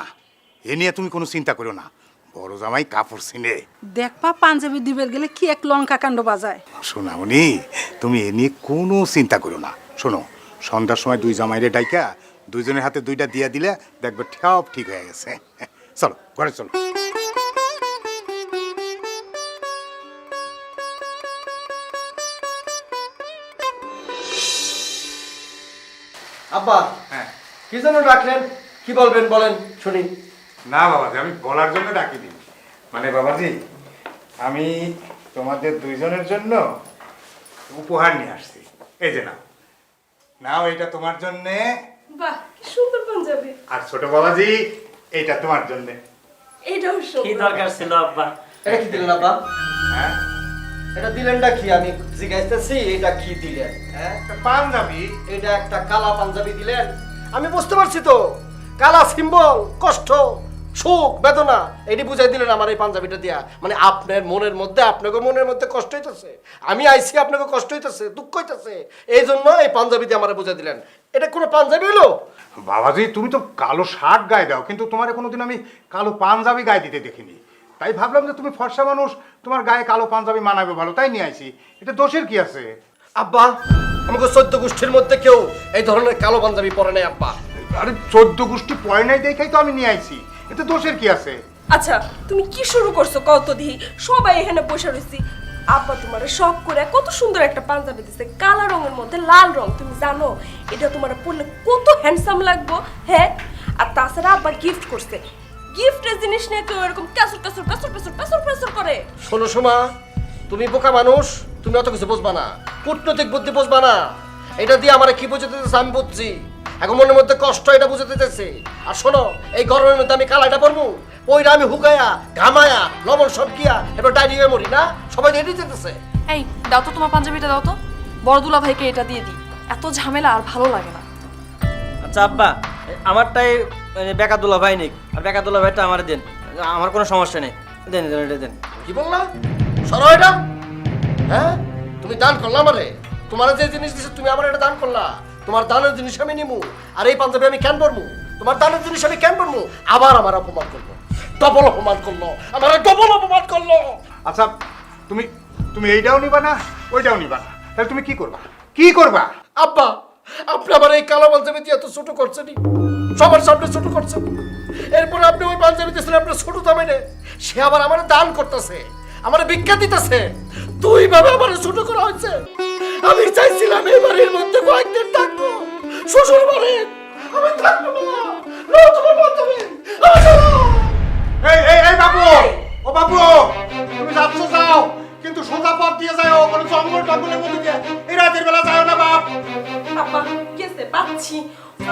এ নিয়ে তুমি কোনো চিন্তা করো না। বড় জামাই কাপড় চিনে। দেখবা পাঞ্জাবি দিবের গেলে কি এক লঙ্কা কাণ্ড বাজায়। শোনামনি, তুমি এ নিয়ে কোনো চিন্তা করো না। শোনো, সন্ধ্যার সময় 2 জামাইরে ডাইকা 2জনের হাতে 2টা দিয়া দিলে দেখবে সব ঠিক হয়ে গেছে। চলো ঘরে চলো। আব্বা, হ্যাঁ। কি জন্য ডাকলেন? কি বলবেন বলেন শুনি। না বাবাজি, আমি বলার জন্য ডাকিনি। মানে বাবাজি, আমি তোমাদের 2জনের জন্য উপহার নিয়ে আসছি। এই যে নাও, নাও, এটা তোমার জন্যে। বাহ, কি সুন্দর পাঞ্জাবি। আর ছোট বাবাজি, এইটা তোমার জন্যে। এইটাও কি সুন্দর। দরকার ছিল আব্বা? এটা কি দিলেন আব্বা? হ্যাঁ, এটা দিলেনটা কি? আমি জিজ্ঞাসতেছি এটা কি দিলেন? হ্যাঁ, পাঞ্জাবি। এটা একটা কালা পাঞ্জাবি দিলেন। আমি বুঝতে পারছি তো, কালা সিম্বল, কষ্ট, সুখ, বেদনা, এটি বুঝাই দিলেন আমার এই পাঞ্জাবিটা দিয়া। মানে আপনার মনের মধ্যে, আপনাকে মনের মধ্যে কষ্ট হইতেছে, আমি আইছি আপনাকে কষ্ট হইতেছে, দুঃখ হইতেছে, এই জন্য এই পাঞ্জাবি দিয়ে আমার বুঝাই দিলেন। এটা কোনো পাঞ্জাবি হলো? বাবাজি তুমি তো কালো শার্ট গায়ে দাও, কিন্তু তোমার কোনোদিন আমি কালো পাঞ্জাবি গায়ে দিতে দেখিনি। তাই ভাবলাম যে তুমি ফর্সা মানুষ, তোমার গায়ে কালো পাঞ্জাবি মানাবে ভালো, তাই নিয়ে আইছি। এটা দোষের কি আছে? আব্বা, আমাকে 14 গোষ্ঠীর মধ্যে কেউ এই ধরনের কালো পাঞ্জাবি পরে নাই আব্বা। আরে 14 গোষ্ঠী পয় নাই দেখাই তো আমি নিয়ে আইছি, এতে দোষের কি আছে? আচ্ছা তুমি কি শুরু করছো কত দিহি? সবাই এখানে বসে রয়েছি, আব্বা তোমার শখ করে কত সুন্দর একটা পাঞ্জাবি দিছে, কালো রঙের মধ্যে লাল রং। তুমি জানো এটা তোমার পরলে কত হ্যান্ডসাম লাগবো? হ্যাঁ, আর তাছাড়া আব্বা গিফট করছে। গিফটের জিনিস নিয়ে কেউ এরকম কাসুর কাসুর কাসুর কাসুর কাসুর কাসুর করে? শোনো সোমা, তুমি বোকা মানুষ, তুমি অত কিছু বুঝবা না, কূটনৈতিক বুদ্ধি বুঝবা না। এটা দিয়ে আমার কি বুঝাতে দিতেছে আমি বুঝছি, এখন মনের মধ্যে কষ্ট এটা বুঝাতে দিতেছে। আর শোনো, এই গরমের মধ্যে আমি কালাটা পরবো, ওইটা আমি হুকায়া ঘামায়া লবণ সব গিয়া এবার ডাইরি হয়ে মরি না? সবাই রেডি যেতেছে। এই দাও তো তোমার পাঞ্জাবিটা দাও তো, বড় দুলা ভাইকে এটা দিয়ে দিই, এত ঝামেলা আর ভালো লাগে না। আচ্ছা আব্বা, আমারটাই বেকা দুলা ভাই নিক, আর বেকা দুলা ভাইটা আমার দেন, আমার কোনো সমস্যা নেই, দেন দেন এটা দেন। কি বললা? সরো এটা। হ্যাঁ, তুমি দান করলা আমারে, তোমার যে জিনিস দিছে তুমি আমার এটা দান করলা, তোমার দানের জিনিস আমি নিমু, আর এই পাঞ্জাবি আমি কেন পরবো? তোমার দানের জিনিস আমি কেন পরবো? আবার আমার অপমান করলো, ডবল অপমান করলো, আমার ডবল অপমান করলো। আচ্ছা তুমি তুমি এইটাও নিবা না, ওইটাও নিবা না, তাহলে তুমি কি করবা? কি করবা? আব্বা, আপনি আমার এই কালো পাঞ্জাবি দিয়ে এত ছোট করছেনই, সবার সামনে ছোট করছেন। এরপরে আপনি ওই পাঞ্জাবি দিয়েছেন আপনার ছোট দামে নে, সে আবার আমার দান করতেছে, আমার ভিক্ষা দিতেছে, দুই ভাবে আমার ছোট করা হয়েছে। আমি চাইছিলাম এই বাড়ির মধ্যে কয়েকদিন থাকবো, শ্বশুর বাড়ি আমি থাকবো না। নাও তোমার পাঞ্জাবি, আমার চলো। এই এই এই বাবু, ও বাবু, তুমি যাচ্ছ যাও, কিন্তু সোজা পথ দিয়ে যাও, কোনো জঙ্গল টঙ্গলের মধ্যে দিয়ে এই রাতের বেলা যাও না বাপ। আব্বা গেছে পাচ্ছি,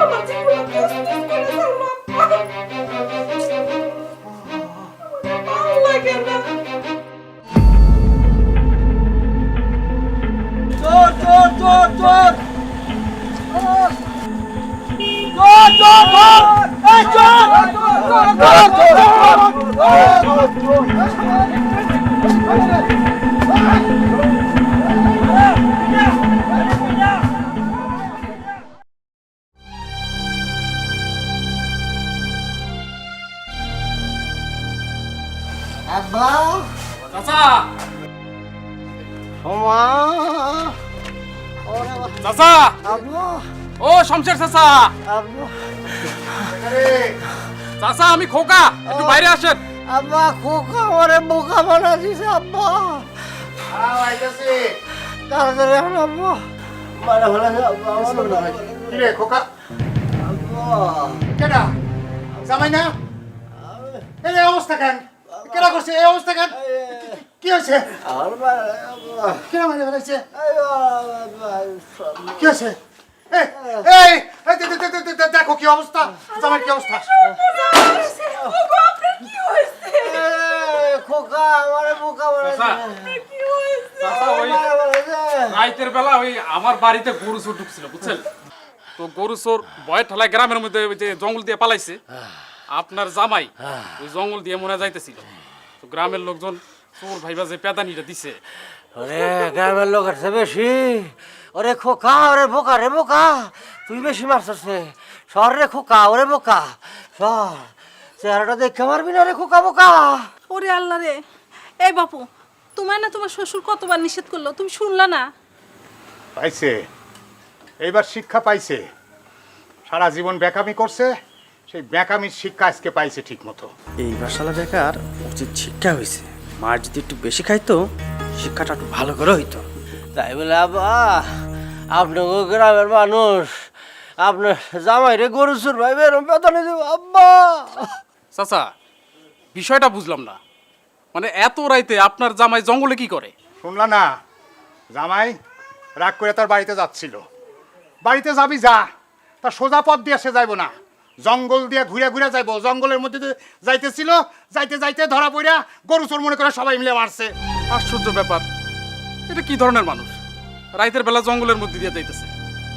আমার জীবনে কষ্ট করে যাবো আব্বা, ভালো লাগে না। চোর চোর চোর চোর চোর চোর চোর এই চোর আব্বা, চাচা সোমা, চাচা, আব্বা, ও শমশের চাচা, আব্বা, চাচা আমি খোকা, একটু বাইরে আসেন। আব্বা, খোকা আমারে বোকা বানা দিছে আব্বা, আইতাছি। তাড়াতাড়ি এখন আব্বা, মারা ফেলেছে আব্বা, আমার কি রে খোকা? আব্বা, কেডা? জামাই না? এই অবস্থা কেন? কেডা করছে এই অবস্থা কেন? কি হয়েছে? আমার মারা আব্বা, কেডা মারা ফেলেছে? আব্বা, কি হয়েছে? এই এই এই দেখো কি অবস্থা, জামাই কি অবস্থা? ওগো, আপনার কি হয়েছে? খোকা আমারে বোকা বানা চাচা, দিছে, কি হয়েছে? চাচা ওই মারা ফেলেছে। রাইতের বেলা ওই আমার বাড়িতে গরু চোর ঢুকছিল বুঝছেন, তো গরু চোর ভয় ঠেলায় গ্রামের মধ্যে ওই যে জঙ্গল দিয়ে পালাইছে। আপনার জামাই ওই জঙ্গল দিয়ে মনে যাইতেছিল, তো গ্রামের লোকজন চোর ভাইবা যে পেদানিটা দিছে। ওরে গ্রামের লোক আছে বেশি, ওরে খোকা, ওরে বোকা রে বোকা, তুই বেশি মারছিস রে, সর রে খোকা, ওরে বোকা সর, চেহারাটা দেখে মারবি না রে খোকা বোকা। ওরে আল্লাহ রে, এই বাপু, তোমার না তোমার শ্বশুর কতবার নিষেধ করলো, তুমি শুনলা না? পাইছে, এইবার শিক্ষা পাইছে। সারা জীবন বেকামি করছে, সেই বেকামির শিক্ষা আজকে পাইছে ঠিক মতো। এই বাসালা বেকার উচিত শিক্ষা হয়েছে, মার যদি একটু বেশি খাইতো শিক্ষাটা একটু ভালো করে হইতো। তাই বলে আব্বা, আপনাকে গ্রামের মানুষ আপনার জামাই রে গরু চুর ভাই বেরম পেতানি দেব আব্বা। চাচা বিষয়টা বুঝলাম না, মানে এত রাইতে আপনার জামাই জঙ্গলে কি করে? শুনলা না, জামাই রাগ করে তার বাড়িতে যাচ্ছিল। বাড়িতে যাবি যা, তার সোজা পথ দিয়ে সে যাইব না, জঙ্গল দিয়ে ঘুরে ঘুরে যাইব। জঙ্গলের মধ্যে দিয়ে যাইতেছিল, যাইতে যাইতে ধরা পড়া গরু চোর মনে করে সবাই মিলে মারছে। আশ্চর্য ব্যাপার, এটা কি ধরনের মানুষ? রাতের বেলা জঙ্গলের মধ্যে দিয়ে যাইতেছে,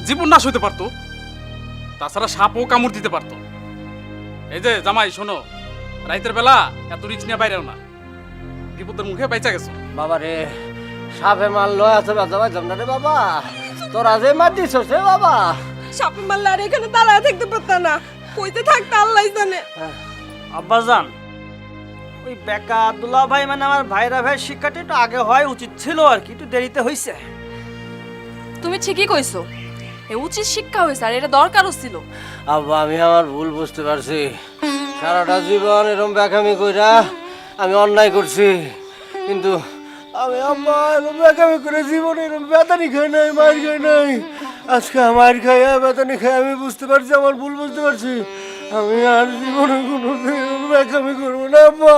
জীবন নাশ হইতে পারতো, তাছাড়া সাপও কামড় দিতে পারতো। এই যে জামাই শোনো, রাতের বেলা এত রিস্ক নিয়ে বাইরেও না, বিপদের মুখে বাইচা গেছো। বাবা রে, সাপে মারলো এত ব্যথা পাইতাম না রে বাবা। তোরা যে মারতিস রে বাবা। সাপে মারলে আর এখানে দাঁড়ায় থাকতে পারতাম না, কইতে থাকতে আল্লাহ জানে। আব্বাজান, ওই বেকা দুলা ভাই মানে আমার ভাইরা ভাই শিক্ষাটা একটু আগে হয় উচিত ছিল আর কি, একটু দেরিতে হয়েছে। তুমি ঠিকই কইছো, এ উচিত শিক্ষা হয়েছে আর এটা দরকারও ছিল। আব্বা আমি আমার ভুল বুঝতে পারছি, সারাটা জীবন এরকম ব্যাকামি কইরা আমি অন্যায় করছি, কিন্তু আমি আম্মা এরকম ব্যাকামি করে জীবনে এরকম বেতানি খাই নাই, মার খাই নাই। আজকে মার খাইয়া বেতানি খাই আমি বুঝতে পারছি, আমার ভুল বুঝতে পারছি। আমি আর জীবনে কোনো ব্যাকামি করবো না আম্মা।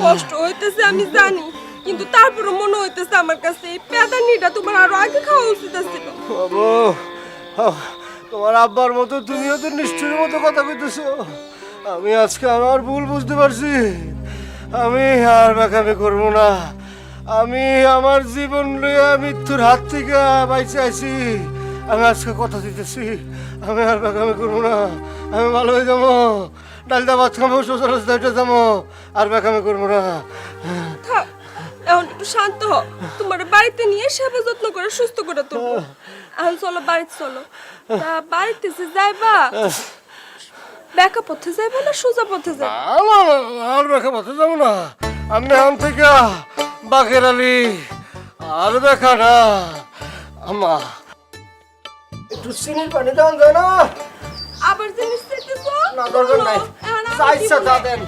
কষ্ট হইতেছে আমি জানি, কিন্তু তারপরে মনে হইতেছে আমার কাছে এই পেদানিটা তোমার আরো আগে খাওয়া উচিত ছিল। বাবু, তোমার আব্বার মতো তুমিও তো নিষ্ঠুরের মতো কথা কইতেছো। আমি আজকে আমার ভুল বুঝতে পারছি, আমি আর ব্যাকামি করবো না। আমি আমার জীবন লইয়া মৃত্যুর হাত থেকে বাইচে আছি। আমি আজকে কথা দিতেছি, আমি আর ব্যাকামি করবো না। আমি ভালো হয়ে যাবো, ডালদা ভাত খাবো, শ্বশুর রাস্তায় যাবো, আর ব্যাকামি করবো না। থাক, এখন একটু শান্ত হও, তোমার বাড়িতে নিয়ে সেবা যত্ন করে সুস্থ করে তুলবো। এখন চলো বাড়িতে চলো। তা বাড়িতে যে যাইবা, বেকা পথে যাইবা না সোজা পথে যাইবা? আর বেকা পথে যাবো না, আমি এখন থেকে বাকের আলী আর বেকা না। আম্মা একটু চিনির পানি দেওয়া যায় না? আবার জিনিস চাইতেছো? না দরকার নাই, এখন আমার যা ইচ্ছা তা দিবনে। দেন।